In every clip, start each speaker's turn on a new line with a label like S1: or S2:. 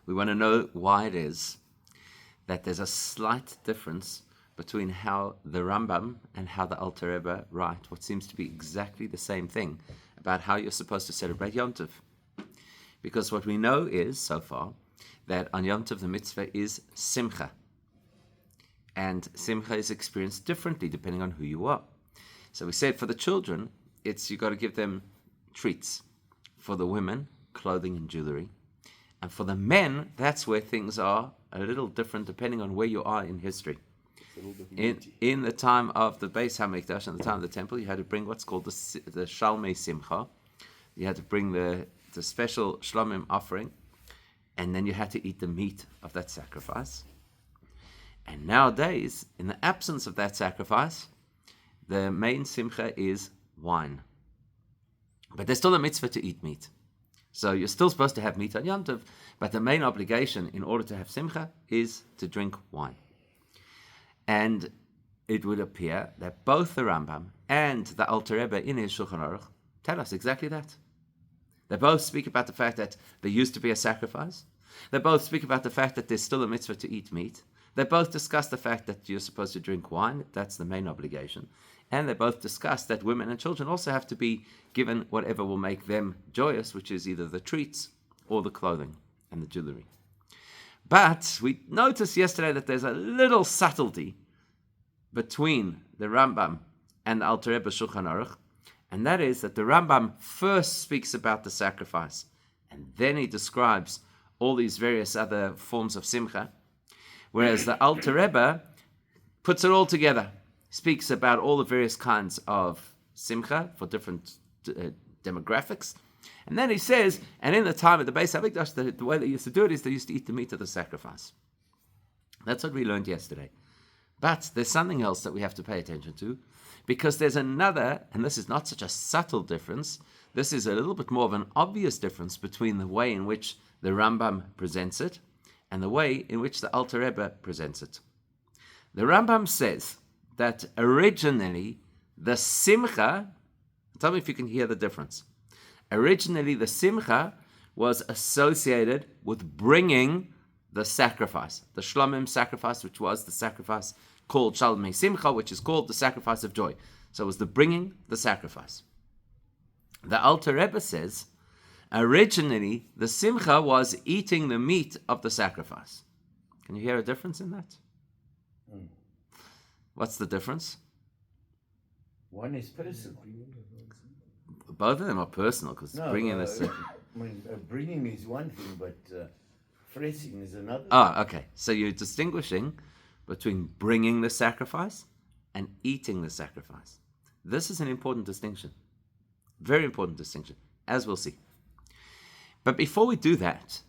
S1: We want to know why it is that there's a slight difference between how the Rambam and how the Alter Rebbe write what seems to be exactly the same thing about how you're supposed to celebrate Yom Tov. Because what we know is, so far, that on Yom Tov the mitzvah is simcha. And simcha is experienced differently depending on who you are. So we said for the children, you've got to give them treats. For the women, clothing and jewelry. And for the men, that's where things are a little different depending on where you are in history. In the time of the Beis HaMikdash, in the time of the temple, you had to bring what's called the Shalmei Simcha. You had to bring the special Shlomim offering, and then you had to eat the meat of that sacrifice. And nowadays, in the absence of that sacrifice, the main Simcha is wine. But there's still a mitzvah to eat meat. So you're still supposed to have meat on Yom Tov, but the main obligation in order to have Simcha is to drink wine. And it would appear that both the Rambam and the Alter Rebbe in his Shulchan Aruch tell us exactly that. They both speak about the fact that there used to be a sacrifice. They both speak about the fact that there's still a mitzvah to eat meat. They both discuss the fact that you're supposed to drink wine. That's the main obligation. And they both discuss that women and children also have to be given whatever will make them joyous, which is either the treats or the clothing and the jewelry. But we noticed yesterday that there's a little subtlety between the Rambam and the Alter Rebbe Shulchan Aruch, and that is that the Rambam first speaks about the sacrifice, and then he describes all these various other forms of simcha, whereas the Alter Rebbe puts it all together, speaks about all the various kinds of simcha for different demographics. And then he says, and in the time of the Beis HaMikdash, the way they used to do it is they used to eat the meat of the sacrifice. That's what we learned yesterday. But there's something else that we have to pay attention to, because there's another, and this is not such a subtle difference, this is a little bit more of an obvious difference between the way in which the Rambam presents it and the way in which the Alter Rebbe presents it. The Rambam says that originally the simcha, tell me if you can hear the difference. Originally, the simcha was associated with bringing the sacrifice, the Shlomim sacrifice, which was the sacrifice called Shalmei Simcha, which is called the sacrifice of joy. So it was the bringing the sacrifice. The Alter Rebbe says, originally, the simcha was eating the meat of the sacrifice. Can you hear a difference in that? What's the difference?
S2: One is personal.
S1: Both of them are personal, because bringing this.
S2: Bringing is one thing, but freshing is another.
S1: Oh, okay. So you're distinguishing between bringing the sacrifice and eating the sacrifice. This is an important distinction. Very important distinction, as we'll see. But before we do that,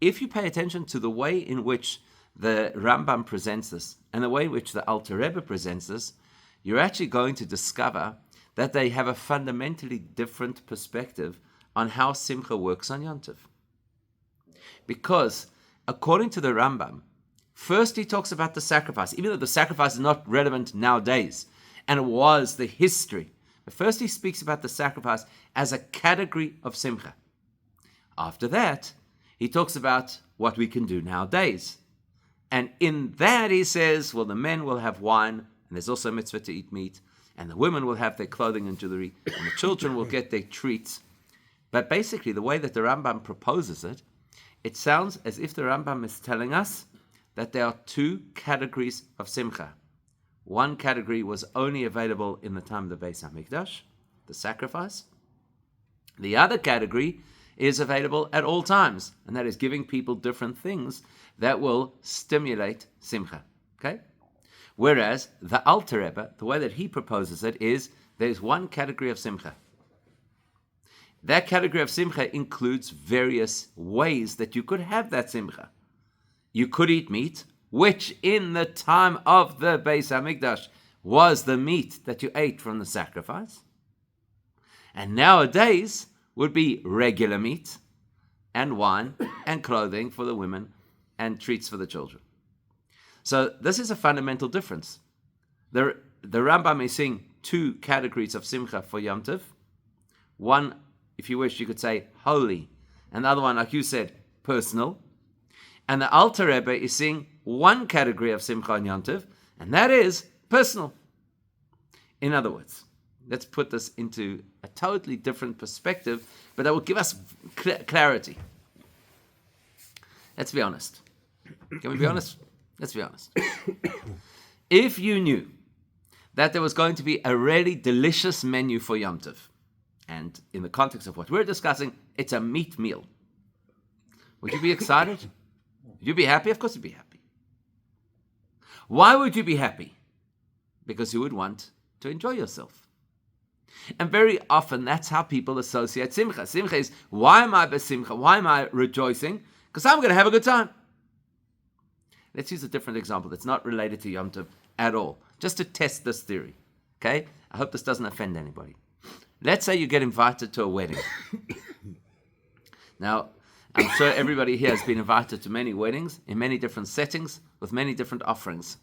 S1: if you pay attention to the way in which the Rambam presents this and the way in which the Alter Rebbe presents this, you're actually going to discover that they have a fundamentally different perspective on how Simcha works on Yom Tov. Because, according to the Rambam, first he talks about the sacrifice, even though the sacrifice is not relevant nowadays, and it was the history. But first he speaks about the sacrifice as a category of Simcha. After that, he talks about what we can do nowadays. And in that he says, well, the men will have wine, and there's also a mitzvah to eat meat, and the women will have their clothing and jewelry, and the children will get their treats. But basically, the way that the Rambam proposes it, it sounds as if the Rambam is telling us that there are two categories of simcha. One category was only available in the time of the Beis HaMikdash, the sacrifice. The other category is available at all times, and that is giving people different things that will stimulate simcha. Okay? Whereas the Alter Rebbe, the way that he proposes it is there's one category of simcha. That category of simcha includes various ways that you could have that simcha. You could eat meat, which in the time of the Beis HaMikdash was the meat that you ate from the sacrifice. And nowadays would be regular meat and wine and clothing for the women and treats for the children. So this is a fundamental difference. The Rambam is seeing two categories of simcha for Yom Tov. One, if you wish, you could say holy, and the other one, like you said, personal. And the Alter Rebbe is seeing one category of Simcha on Yom Tov, and that is personal. In other words, let's put this into a totally different perspective, but that will give us clarity. Let's be honest. Can we be honest? Let's be honest. If you knew that there was going to be a really delicious menu for Yom Tov, and in the context of what we're discussing, it's a meat meal, would you be excited? Would you be happy? Of course you'd be happy. Why would you be happy? Because you would want to enjoy yourself. And very often that's how people associate Simcha. Simcha is, why am I besimcha? Why am I rejoicing? Because I'm going to have a good time. Let's use a different example that's not related to Yom Tov at all, just to test this theory. Okay? I hope this doesn't offend anybody. Let's say you get invited to a wedding. Now, I'm sure everybody here has been invited to many weddings in many different settings with many different offerings.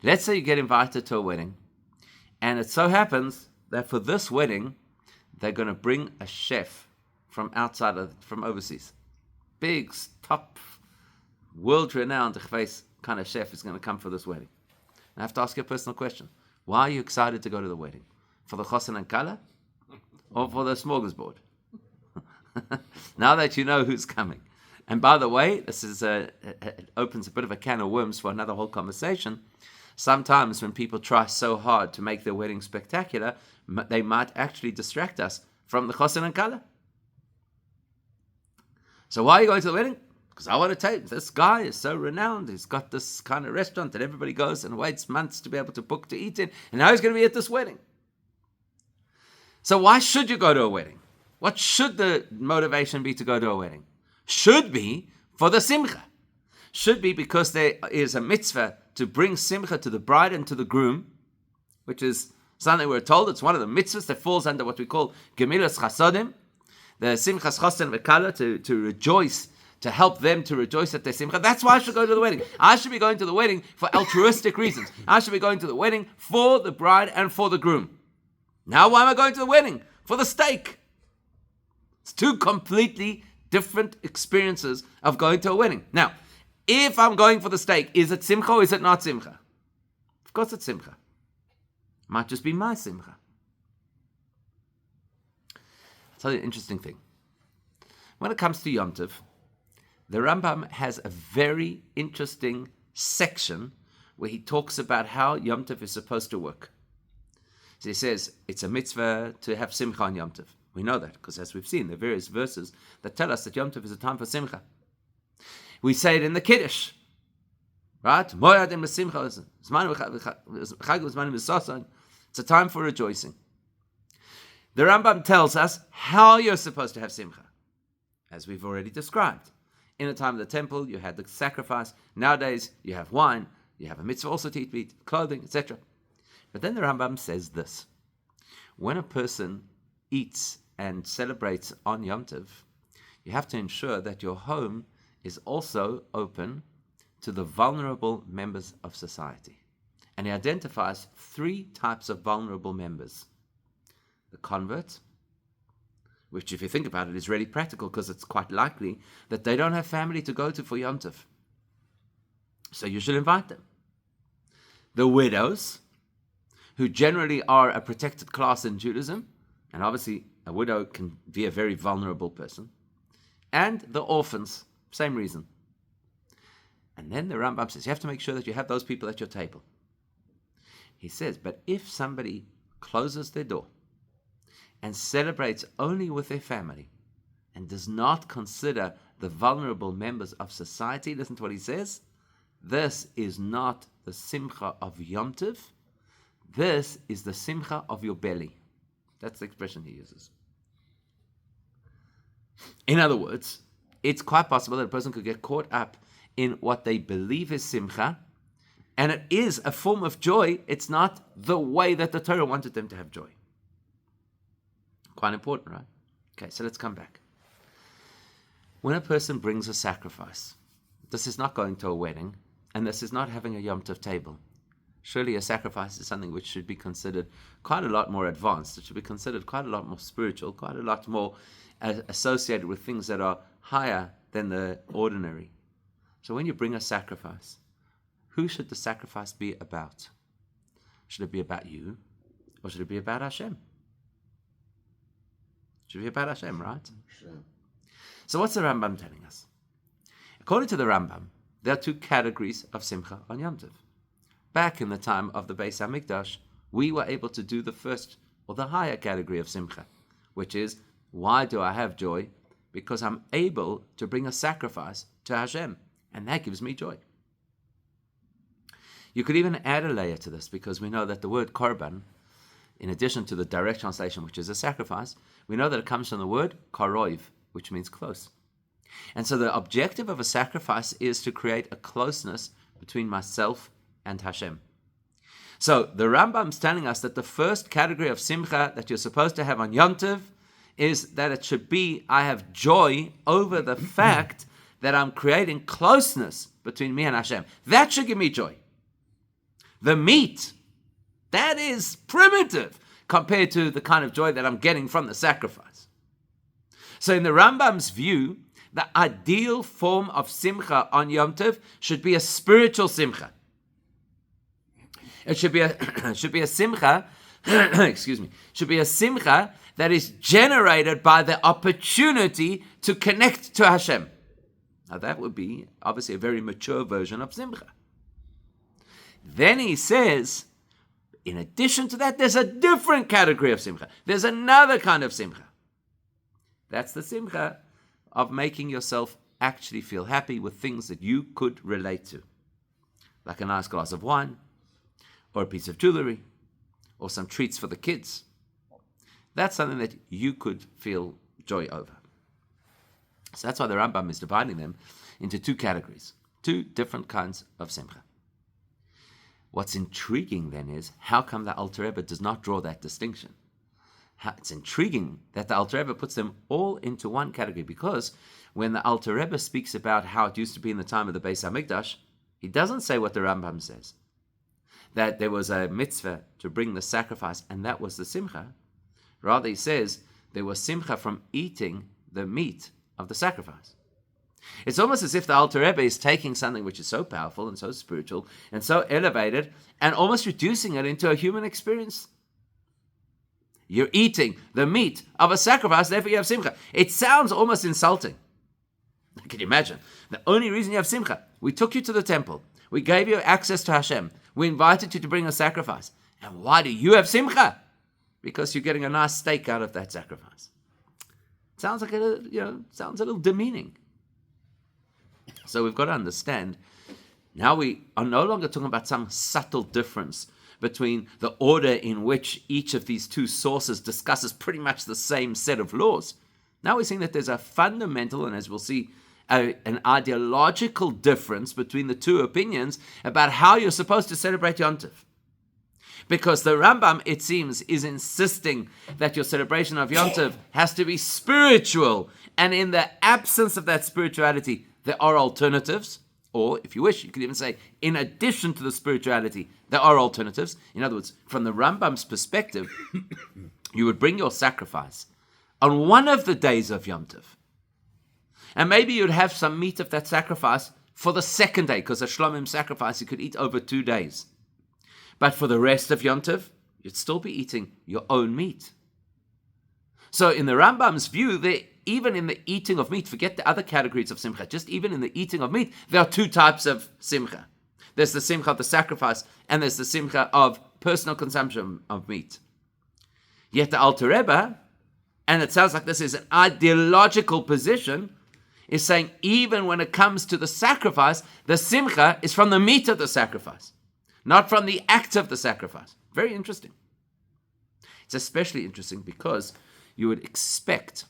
S1: Let's say you get invited to a wedding, and it so happens that for this wedding, they're going to bring a chef from from overseas. Big, top, world-renowned kind of chef is going to come for this wedding. I have to ask you a personal question. Why are you excited to go to the wedding? For the chosen and kala? Or for the smorgasbord? Now that you know who's coming. And by the way, it opens a bit of a can of worms for another whole conversation. Sometimes when people try so hard to make their wedding spectacular, they might actually distract us from the chosen and kala. So why are you going to the wedding? Because I want to tell you, this guy is so renowned. He's got this kind of restaurant that everybody goes and waits months to be able to book to eat in. And now he's going to be at this wedding. So why should you go to a wedding? What should the motivation be to go to a wedding? Should be for the simcha. Should be because there is a mitzvah to bring simcha to the bride and to the groom, which is something we're told. It's one of the mitzvahs that falls under what we call gemilas chasodim, the simchas chosen v'kala, to rejoice, to help them to rejoice at their simcha. That's why I should go to the wedding. I should be going to the wedding for altruistic reasons. I should be going to the wedding for the bride and for the groom. Now why am I going to the wedding? For the steak. It's two completely different experiences of going to a wedding. Now, if I'm going for the steak, is it simcha or is it not simcha? Of course it's simcha. Might just be my simcha. I'll tell you an interesting thing. When it comes to Yom Tov, the Rambam has a very interesting section where he talks about how Yom Tov is supposed to work. So he says it's a mitzvah to have simcha on Yom Tov. We know that because as we've seen, there are various verses that tell us that Yom Tov is a time for simcha. We say it in the Kiddush, right? It's a time for rejoicing. The Rambam tells us how you're supposed to have simcha, as we've already described. In the time of the temple, you had the sacrifice. Nowadays, you have wine. You have a mitzvah also to eat meat, clothing, etc. But then the Rambam says this. When a person eats and celebrates on Yom Tov, you have to ensure that your home is also open to the vulnerable members of society. And he identifies 3 types of vulnerable members. The convert, which if you think about it is really practical because it's quite likely that they don't have family to go to for Yom Tov. So you should invite them. The widows, who generally are a protected class in Judaism, and obviously a widow can be a very vulnerable person. And the orphans, same reason. And then the Rambam says, you have to make sure that you have those people at your table. He says, but if somebody closes their door and celebrates only with their family and does not consider the vulnerable members of society, listen to what he says, this is not the simcha of Yom Tov, this is the simcha of your belly. That's the expression he uses. In other words, it's quite possible that a person could get caught up in what they believe is simcha, and it is a form of joy. It's not the way that the Torah wanted them to have joy. Quite important, right? Okay, so let's come back. When a person brings a sacrifice, this is not going to a wedding, and this is not having a Yom Tov table. Surely a sacrifice is something which should be considered quite a lot more advanced. It should be considered quite a lot more spiritual, quite a lot more associated with things that are higher than the ordinary. So when you bring a sacrifice, who should the sacrifice be about? Should it be about you, or should it be about Hashem? Should be about Hashem, right?
S2: Sure.
S1: So what's the Rambam telling us? According to the Rambam, there are two categories of Simcha on Yom Tov. Back in the time of the Beis HaMikdash, we were able to do the first, or the higher category of Simcha, which is, why do I have joy? Because I'm able to bring a sacrifice to Hashem, and that gives me joy. You could even add a layer to this, because we know that the word korban, in addition to the direct translation, which is a sacrifice, we know that it comes from the word karoiv, which means close. And so the objective of a sacrifice is to create a closeness between myself and Hashem. So the Rambam's telling us that the first category of simcha that you're supposed to have on Yom Tov is that it should be, I have joy over the fact that I'm creating closeness between me and Hashem. That should give me joy. The meat, that is primitive compared to the kind of joy that I'm getting from the sacrifice. So in the Rambam's view, the ideal form of simcha on Yom Tov should be a spiritual simcha. It should be a simcha, should be a simcha that is generated by the opportunity to connect to Hashem. Now that would be obviously a very mature version of simcha. Then he says, in addition to that, there's a different category of simcha. There's another kind of simcha. That's the simcha of making yourself actually feel happy with things that you could relate to. Like a nice glass of wine, or a piece of jewelry, or some treats for the kids. That's something that you could feel joy over. So that's why the Rambam is dividing them into two categories, two different kinds of simcha. What's intriguing then is, how come the Alter Rebbe does not draw that distinction? It's intriguing that the Alter Rebbe puts them all into one category, because when the Alter Rebbe speaks about how it used to be in the time of the Beis HaMikdash, he doesn't say what the Rambam says, that there was a mitzvah to bring the sacrifice, and that was the simcha. Rather, he says there was simcha from eating the meat of the sacrifice. It's almost as if the Alter Rebbe is taking something which is so powerful and so spiritual and so elevated and almost reducing it into a human experience. You're eating the meat of a sacrifice, therefore you have simcha. It sounds almost insulting. Can you imagine? The only reason you have simcha, we took you to the temple, we gave you access to Hashem, we invited you to bring a sacrifice. And why do you have simcha? Because you're getting a nice steak out of that sacrifice. Sounds like sounds a little demeaning. So we've got to understand, now we are no longer talking about some subtle difference between the order in which each of these two sources discusses pretty much the same set of laws. Now we're seeing that there's a fundamental, and as we'll see, an ideological difference between the two opinions about how you're supposed to celebrate Yom Tov. Because the Rambam, it seems, is insisting that your celebration of Yom Tov has to be spiritual, and in the absence of that spirituality, there are alternatives. Or, if you wish, you could even say, in addition to the spirituality, there are alternatives. In other words, from the Rambam's perspective, you would bring your sacrifice on one of the days of Yom Tov. And maybe you'd have some meat of that sacrifice for the second day, because a Shlomim sacrifice you could eat over 2 days. But for the rest of Yom Tov, you'd still be eating your own meat. So in the Rambam's view, even in the eating of meat, forget the other categories of simcha, just even in the eating of meat, there are two types of simcha. There's the simcha of the sacrifice, and there's the simcha of personal consumption of meat. Yet the Alter Rebbe, and it sounds like this is an ideological position, is saying even when it comes to the sacrifice, the simcha is from the meat of the sacrifice, not from the act of the sacrifice. Very interesting. It's especially interesting because you would expect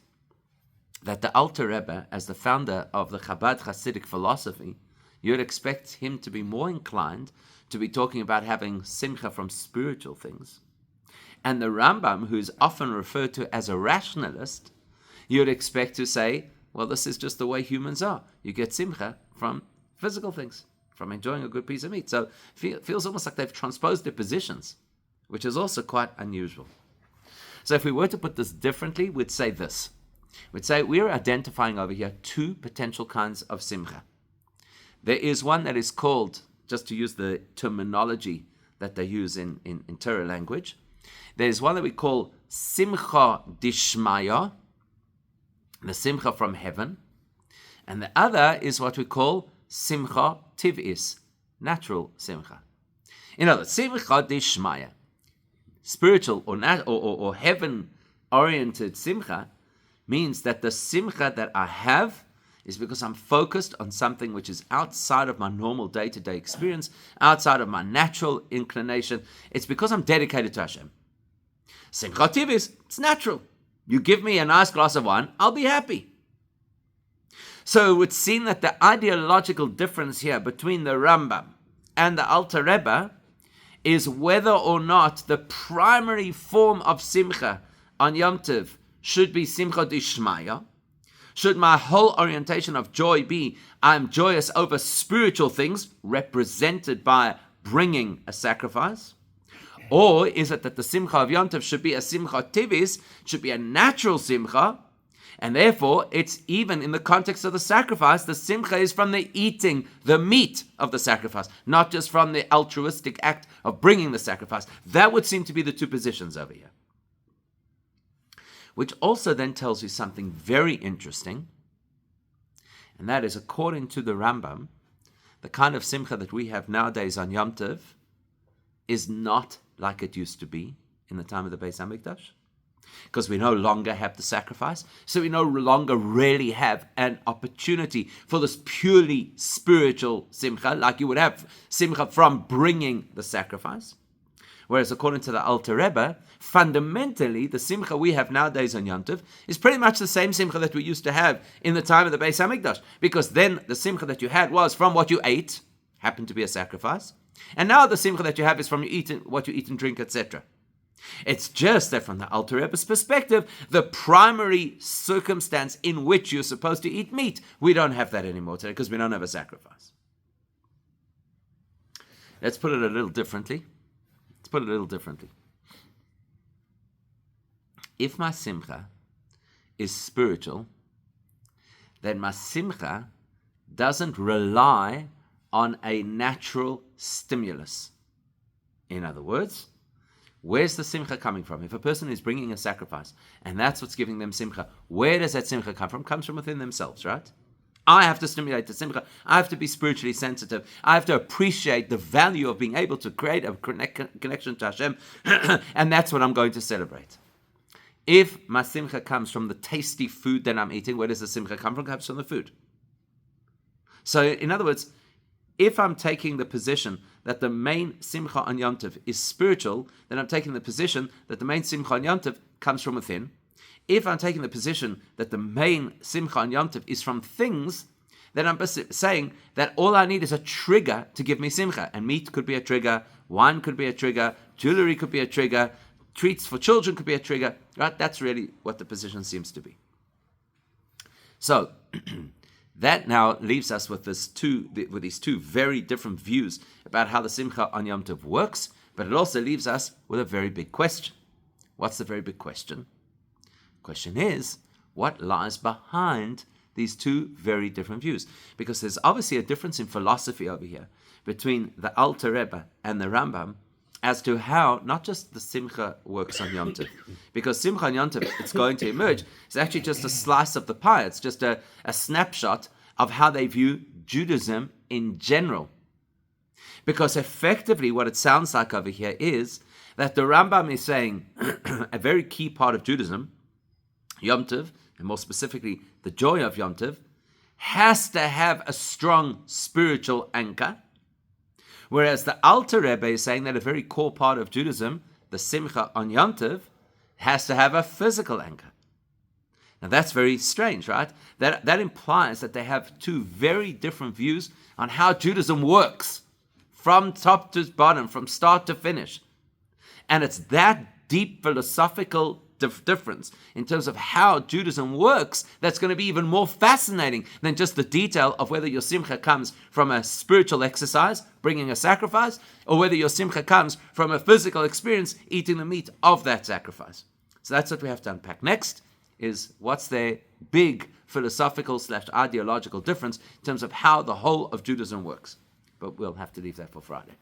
S1: that the Alter Rebbe, as the founder of the Chabad Hasidic philosophy, you would expect him to be more inclined to be talking about having simcha from spiritual things. And the Rambam, who's often referred to as a rationalist, you would expect to say, well, this is just the way humans are. You get simcha from physical things, from enjoying a good piece of meat. So it feels almost like they've transposed their positions, which is also quite unusual. So if we were to put this differently, we'd say this. We'd say we're identifying over here two potential kinds of simcha. There is one that is called, just to use the terminology that they use in Torah language, there's one that we call Simcha Dishmaya, the Simcha from heaven, and the other is what we call Simcha Tiv'is, natural Simcha. In other words, Simcha Dishmaya, spiritual or heaven-oriented Simcha, means that the Simcha that I have is because I'm focused on something which is outside of my normal day-to-day experience, outside of my natural inclination. It's because I'm dedicated to Hashem. Simcha Tiv'is, it's natural. You give me a nice glass of wine, I'll be happy. So it would seem that the ideological difference here between the Rambam and the Alter Rebbe is whether or not the primary form of Simcha on Yom Tov should be Simcha Dishmaya. Should my whole orientation of joy be, I'm joyous over spiritual things represented by bringing a sacrifice? Or is it that the Simcha of Yom Tov should be a Simcha Tiv'is, should be a natural Simcha, and therefore it's even in the context of the sacrifice, the Simcha is from the eating, the meat of the sacrifice, not just from the altruistic act of bringing the sacrifice. That would seem to be the two positions over here. Which also then tells you something very interesting, and that is, according to the Rambam, the kind of Simcha that we have nowadays on Yom Tov is not like it used to be in the time of the Beis Hamikdash, because we no longer have the sacrifice, so we no longer really have an opportunity for this purely spiritual Simcha, like you would have Simcha from bringing the sacrifice. Whereas according to the Alter Rebbe, fundamentally, the Simcha we have nowadays on Yom Tov is pretty much the same Simcha that we used to have in the time of the Beis Hamikdash. Because then the Simcha that you had was from what you ate, happened to be a sacrifice. And now the Simcha that you have is from what you eat and drink, etc. It's just that from the Alter Rebbe's perspective, the primary circumstance in which you're supposed to eat meat, we don't have that anymore today because we don't have a sacrifice. Let's put it a little differently. If my Simcha is spiritual, then my Simcha doesn't rely on a natural stimulus. In other words, where's the Simcha coming from? If a person is bringing a sacrifice, and that's what's giving them Simcha, where does that Simcha come from? It comes from within themselves, right? I have to stimulate the Simcha. I have to be spiritually sensitive. I have to appreciate the value of being able to create a connection to Hashem, and that's what I'm going to celebrate. If my Simcha comes from the tasty food that I'm eating, where does the Simcha come from? It comes from the food. So, in other words, if I'm taking the position that the main Simcha on Yom Tov is spiritual, then I'm taking the position that the main Simcha on Yom Tov comes from within. If I'm taking the position that the main Simcha on Yom Tov is from things, then I'm saying that all I need is a trigger to give me Simcha. And meat could be a trigger, wine could be a trigger, jewelry could be a trigger, treats for children could be a trigger, right? That's really what the position seems to be. So, that now leaves us with these two very different views about how the Simcha on Yom Tov works, but it also leaves us with a very big question. What's the very big question? Question is, what lies behind these two very different views? Because there's obviously a difference in philosophy over here between the Alter Rebbe and the Rambam as to how not just the Simcha works on Yom Tov, because Simcha on Yom Tov, it's going to emerge, it's actually just a slice of the pie. It's just a snapshot of how they view Judaism in general. Because effectively what it sounds like over here is that the Rambam is saying a very key part of Judaism, Yom Tov, and more specifically the joy of Yom Tov, has to have a strong spiritual anchor, whereas the Alter Rebbe is saying that a very core part of Judaism, the Simcha on Yom Tov, has to have a physical anchor. Now that's very strange, right? That implies that they have two very different views on how Judaism works, from top to bottom, from start to finish. And it's that deep philosophical difference in terms of how Judaism works that's going to be even more fascinating than just the detail of whether your Simcha comes from a spiritual exercise, bringing a sacrifice, or whether your Simcha comes from a physical experience, eating the meat of that sacrifice. So that's what we have to unpack. Next is what's their big philosophical / ideological difference in terms of how the whole of Judaism works. But we'll have to leave that for Friday.